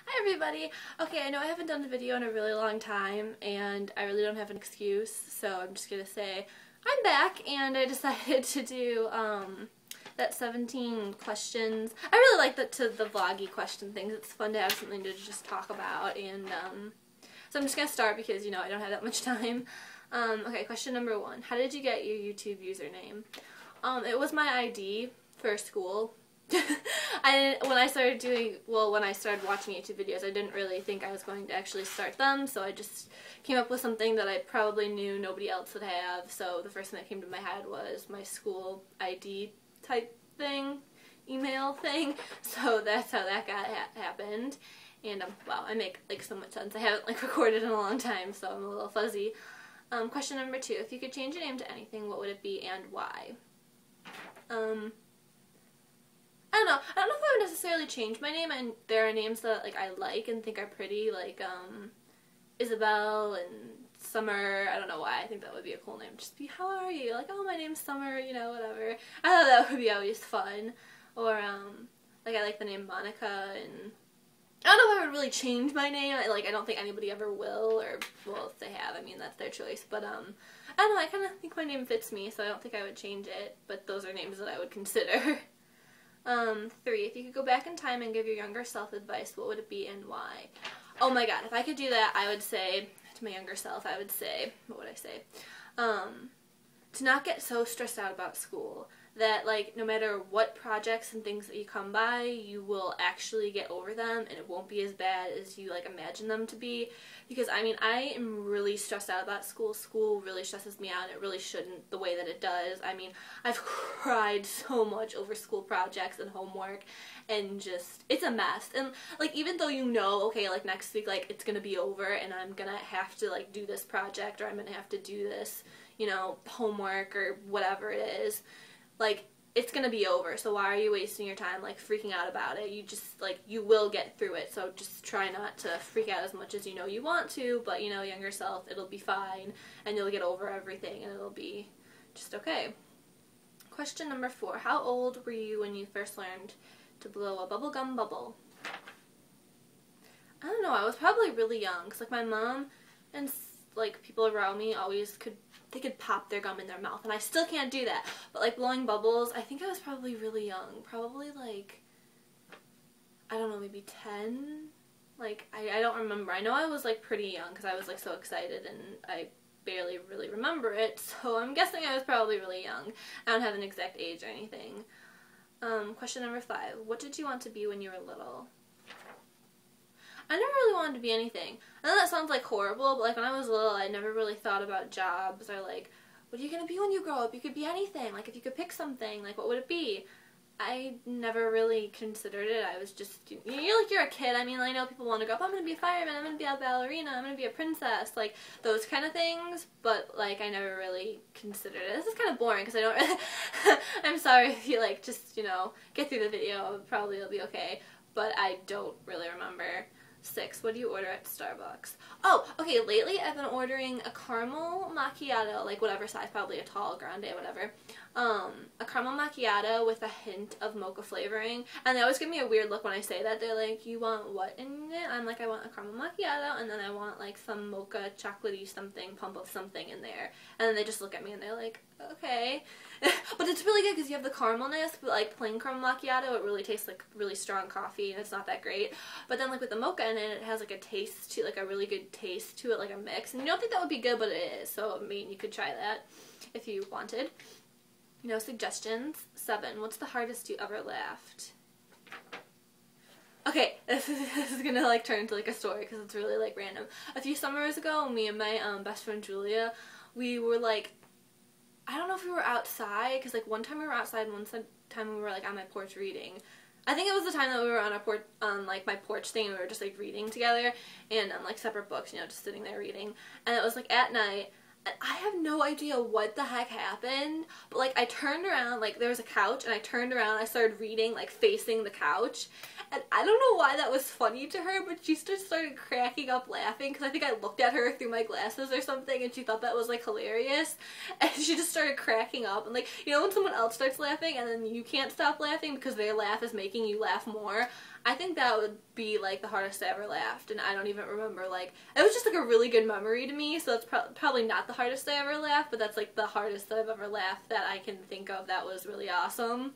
Hi everybody! Okay, I know I haven't done a video in a really long time and I really don't have an excuse, so I'm just gonna say I'm back and I decided to do that 17 questions. I really like the vloggy question things. It's fun to have something to just talk about, and so I'm just gonna start because, you know, I don't have that much time. Okay, question number 1. How did you get your YouTube username? It was my ID for school. When I started watching YouTube videos, I didn't really think I was going to actually start them, so I just came up with something that I probably knew nobody else would have. So the first thing that came to my head was my school ID type thing, email thing. So that's how that happened. And wow, I make like so much sense. I haven't like recorded in a long time, so I'm a little fuzzy. Question number 2: if you could change your name to anything, what would it be and why? I don't know. I don't know if I would necessarily change my name, and there are names that like I like and think are pretty, like Isabel and Summer. I don't know why. I think that would be a cool name. Just be, how are you? Like, oh, my name's Summer, you know, whatever. I thought that would be always fun. Or like I like the name Monica, and I don't know if I would really change my name. I don't think anybody ever will, or well, if they have, I mean, that's their choice. But I don't know. I kind of think my name fits me, so I don't think I would change it. But those are names that I would consider. 3. If you could go back in time and give your younger self advice, what would it be and why? Oh my god, if I could do that, I would say, to my younger self, I would say, what would I say? To not get so stressed out about school. That, like, no matter what projects and things that you come by, you will actually get over them, and it won't be as bad as you, like, imagine them to be. Because, I mean, I am really stressed out about school. School really stresses me out, and it really shouldn't the way that it does. I mean, I've cried so much over school projects and homework, and just, it's a mess. And, like, even though you know, okay, like, next week, like, it's gonna be over, and I'm gonna have to, like, do this project, or I'm gonna have to do this, you know, homework, or whatever it is, like, it's gonna be over, so why are you wasting your time, like, freaking out about it? You just, like, you will get through it, so just try not to freak out as much as you know you want to, but, you know, younger self, it'll be fine, and you'll get over everything, and it'll be just okay. Question number 4. How old were you when you first learned to blow a bubblegum bubble? I don't know, I was probably really young, because, like, my mom and, like, people around me always could pop their gum in their mouth, and I still can't do that. But, like, blowing bubbles, I think I was probably really young. Probably, like, I don't know, maybe 10? Like, I don't remember. I know I was, like, pretty young, because I was, like, so excited, and I barely really remember it, so I'm guessing I was probably really young. I don't have an exact age or anything. Question number 5. What did you want to be when you were little? I never really wanted to be anything. I know that sounds like horrible, but like when I was little, I never really thought about jobs or like, what are you gonna be when you grow up? You could be anything. Like, if you could pick something, like, what would it be? I never really considered it. I was just, you're a kid. I mean, I know people want to grow up, I'm gonna be a fireman, I'm gonna be a ballerina, I'm gonna be a princess, like, those kind of things, but like, I never really considered it. This is kind of boring because I don't really, I'm sorry if you like, just, you know, get through the video, probably it'll be okay, but I don't really remember. 6. What do you order at Starbucks? Oh, okay, lately I've been ordering a caramel macchiato, like whatever size, probably a tall, grande, whatever. A caramel macchiato with a hint of mocha flavoring. And they always give me a weird look when I say that. They're like, you want what in it? I'm like, I want a caramel macchiato, and then I want like some mocha chocolatey something, pump of something in there. And then they just look at me and they're like, okay. But it's really good because you have the caramelness, but like plain caramel macchiato, it really tastes like really strong coffee, and it's not that great. But then like with the mocha in it, it has like a taste to, like a really good taste to it, like a mix. And you don't think that would be good, but it is. So I mean, you could try that if you wanted. You know, suggestions. 7. What's the hardest you ever laughed? Okay, this is gonna like turn into like a story because it's really like random. A few summers ago, me and my best friend Julia, we were like, I don't know if we were outside, because like one time we were outside and one time we were like on my porch reading. I think it was the time that we were on our porch, on like my porch thing, and we were just like reading together, and like separate books, you know, just sitting there reading. And it was like at night, and I have no idea what the heck happened, but like I turned around, like there was a couch, and I turned around, I started reading like facing the couch, and I don't know why that was funny to her, but she just started cracking up laughing, because I think I looked at her through my glasses or something, and she thought that was like hilarious, and she just started cracking up. And like, you know when someone else starts laughing and then you can't stop laughing because their laugh is making you laugh more? I think that would be, like, the hardest I ever laughed, and I don't even remember, like, it was just, like, a really good memory to me, so that's probably not the hardest I ever laughed, but that's, like, the hardest that I've ever laughed that I can think of that was really awesome.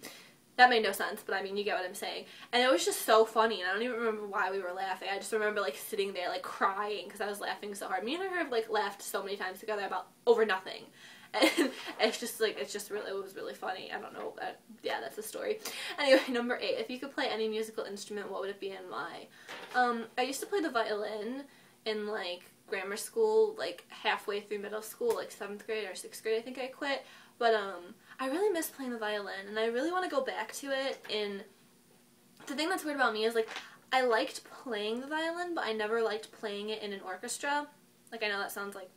That made no sense, but I mean, you get what I'm saying. And it was just so funny, and I don't even remember why we were laughing. I just remember, like, sitting there, like, crying because I was laughing so hard. Me and her have, like, laughed so many times together about over nothing. And it's just, like, it was really funny. I don't know, yeah, that's the story. Anyway, number 8. If you could play any musical instrument, what would it be and why? I used to play the violin in, like, grammar school, like, halfway through middle school, like, 7th grade or 6th grade, I think I quit. But, I really miss playing the violin, and I really want to go back to it. And the thing that's weird about me is, like, I liked playing the violin, but I never liked playing it in an orchestra. Like, I know that sounds, like,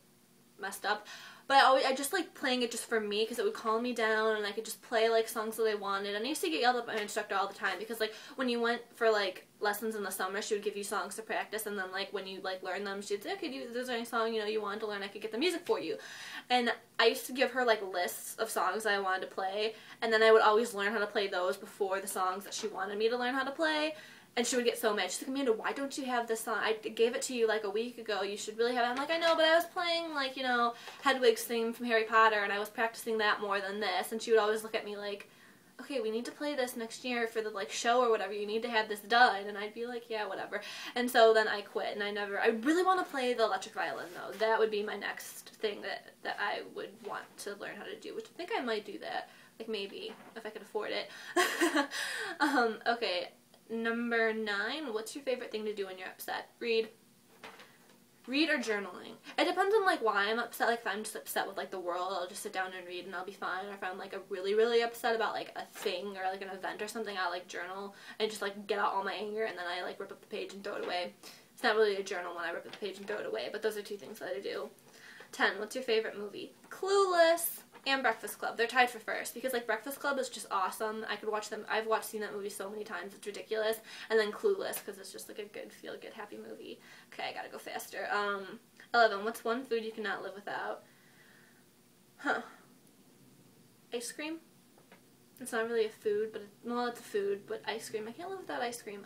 messed up, but I just like playing it just for me because it would calm me down, and I could just play, like, songs that I wanted. And I used to get yelled at by my instructor all the time because, like, when you went for, like, lessons in the summer, she would give you songs to practice, and then, like, when you, like, learn them, she'd say, okay, if there's any song, you know, you wanted to learn, I could get the music for you. And I used to give her, like, lists of songs that I wanted to play, and then I would always learn how to play those before the songs that she wanted me to learn how to play. And she would get so mad. She's like, Amanda, why don't you have this song? I gave it to you, like, a week ago. You should really have it. I'm like, I know, but I was playing, like, you know, Hedwig's theme from Harry Potter, and I was practicing that more than this. And she would always look at me like, okay, we need to play this next year for the, like, show or whatever. You need to have this done. And I'd be like, yeah, whatever. And so then I quit, and I really want to play the electric violin, though. That would be my next thing that I would want to learn how to do, which I think I might do that. Like, maybe, if I could afford it. Okay. Number 9, what's your favorite thing to do when you're upset? Read or journaling. It depends on, like, why I'm upset. Like, if I'm just upset with, like, the world, I'll just sit down and read and I'll be fine. Or if I'm, like, really, really upset about, like, a thing or, like, an event or something, I'll, like, journal and just, like, get out all my anger, and then I, like, rip up the page and throw it away. It's not really a journal when I rip up the page and throw it away, but those are 2 things that I do. 10, what's your favorite movie? Clueless and Breakfast Club. They're tied for first because, like, Breakfast Club is just awesome. I could watch them. I've seen that movie so many times. It's ridiculous. And then Clueless because it's just, like, a good, feel-good, happy movie. Okay, I gotta go faster. 11, what's one food you cannot live without? Ice cream? It's not really a food, but well, it's a food, but ice cream. I can't live without ice cream.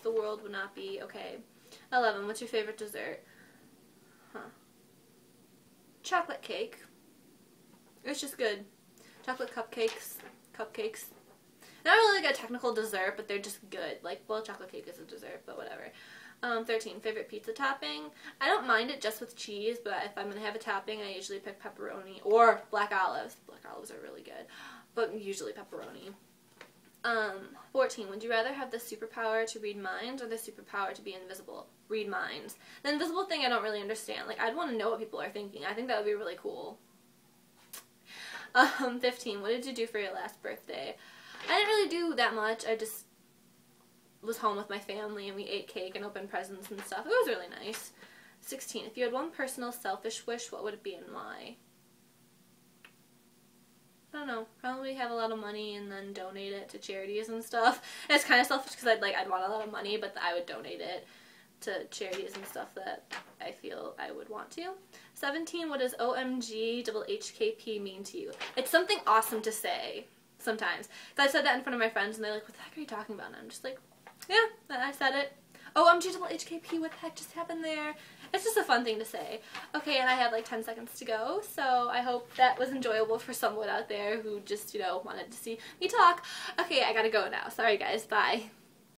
The world would not be okay. 11, what's your favorite dessert? Chocolate cake. It's just good. Chocolate cupcakes. Not really like a technical dessert, but they're just good. Like, well, chocolate cake is a dessert, but whatever. 13, favorite pizza topping. I don't mind it just with cheese, but if I'm going to have a topping, I usually pick pepperoni or black olives. Black olives are really good, but usually pepperoni. 14, would you rather have the superpower to read minds or the superpower to be invisible? Read minds. The invisible thing I don't really understand. Like, I'd want to know what people are thinking. I think that would be really cool. 15, what did you do for your last birthday? I didn't really do that much. I just was home with my family and we ate cake and opened presents and stuff. It was really nice. 16, if you had one personal selfish wish, what would it be and why? I don't know. Probably have a lot of money and then donate it to charities and stuff. And it's kind of selfish because I'd want a lot of money, but I would donate it to charities and stuff that I feel I would want to. 17, what does OMG double HKP mean to you? It's something awesome to say sometimes. So I've said that in front of my friends and they're like, what the heck are you talking about? And I'm just like, yeah, I said it. OMG double HKP, what the heck just happened there? It's just a fun thing to say. Okay, and I have like 10 seconds to go, so I hope that was enjoyable for someone out there who just, you know, wanted to see me talk. Okay, I gotta go now. Sorry guys, bye.